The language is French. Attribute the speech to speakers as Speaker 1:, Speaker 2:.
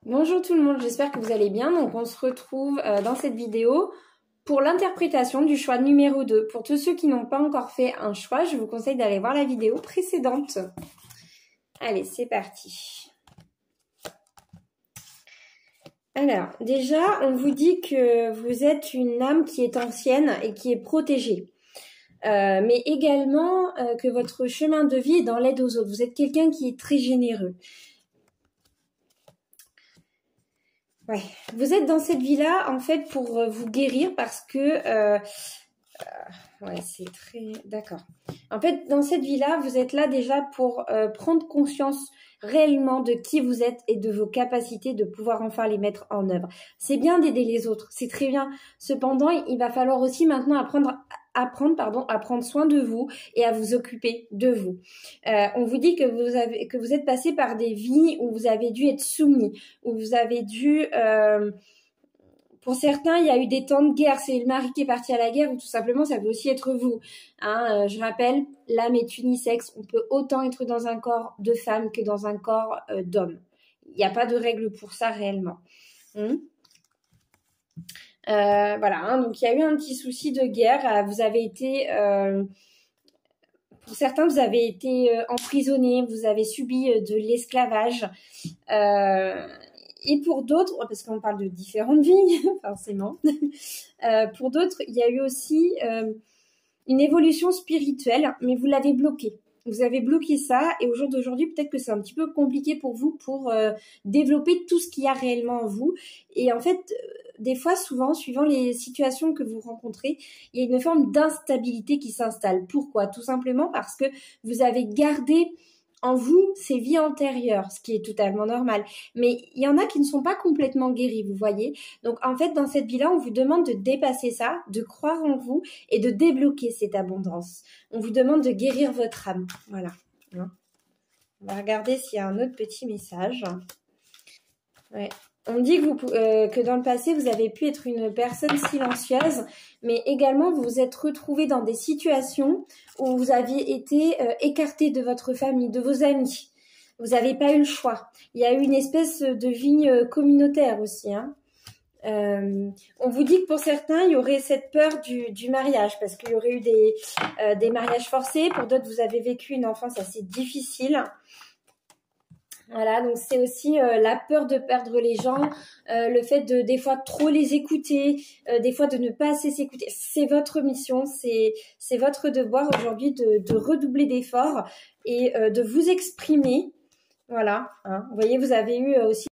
Speaker 1: Bonjour tout le monde, j'espère que vous allez bien. Donc on se retrouve dans cette vidéo pour l'interprétation du choix numéro 2. Pour tous ceux qui n'ont pas encore fait un choix, je vous conseille d'aller voir la vidéo précédente. Allez, c'est parti. Alors, déjà, on vous dit que vous êtes une âme qui est ancienne et qui est protégée. Mais également que votre chemin de vie est dans l'aide aux autres. Vous êtes quelqu'un qui est très généreux. Ouais, vous êtes dans cette vie-là, en fait, pour vous guérir parce que... ouais, c'est très... D'accord. En fait, dans cette vie-là, vous êtes là déjà pour prendre conscience réellement de qui vous êtes et de vos capacités de pouvoir enfin les mettre en œuvre. C'est bien d'aider les autres, c'est très bien. Cependant, il va falloir aussi maintenant apprendre à prendre soin de vous et à vous occuper de vous. On vous dit que vous êtes passé par des vies où vous avez dû être soumis, où vous avez dû... pour certains, il y a eu des temps de guerre. C'est le mari qui est parti à la guerre ou tout simplement, ça peut aussi être vous. Hein, je rappelle, l'âme est unisexe. On peut autant être dans un corps de femme que dans un corps d'homme. Il n'y a pas de règle pour ça réellement. Voilà, hein, donc il y a eu un petit souci de guerre. Vous avez été... pour certains, vous avez été emprisonnés, vous avez subi de l'esclavage. Et pour d'autres, parce qu'on parle de différentes vies, forcément, pour d'autres, il y a eu aussi une évolution spirituelle, mais vous l'avez bloquée. Vous avez bloqué ça, et au jour d'aujourd'hui, peut-être que c'est un petit peu compliqué pour vous pour développer tout ce qu'il y a réellement en vous. Et en fait, des fois, souvent, suivant les situations que vous rencontrez, il y a une forme d'instabilité qui s'installe. Pourquoi? Tout simplement parce que vous avez gardé en vous ces vies antérieures, ce qui est totalement normal. Mais il y en a qui ne sont pas complètement guéris, vous voyez. Donc en fait, dans cette vie-là, on vous demande de dépasser ça, de croire en vous et de débloquer cette abondance. On vous demande de guérir votre âme. Voilà. On va regarder s'il y a un autre petit message. Ouais. On dit que dans le passé, vous avez pu être une personne silencieuse, mais également vous vous êtes retrouvé dans des situations où vous aviez été écarté de votre famille, de vos amis. Vous n'avez pas eu le choix. Il y a eu une espèce de vie communautaire aussi. Hein. On vous dit que pour certains, il y aurait cette peur du mariage, parce qu'il y aurait eu des mariages forcés. Pour d'autres, vous avez vécu une enfance assez difficile. Voilà, donc c'est aussi la peur de perdre les gens, le fait de des fois trop les écouter, des fois de ne pas assez s'écouter. C'est votre mission, c'est votre devoir aujourd'hui de redoubler d'efforts et de vous exprimer. Voilà, hein. Vous voyez, vous avez eu aussi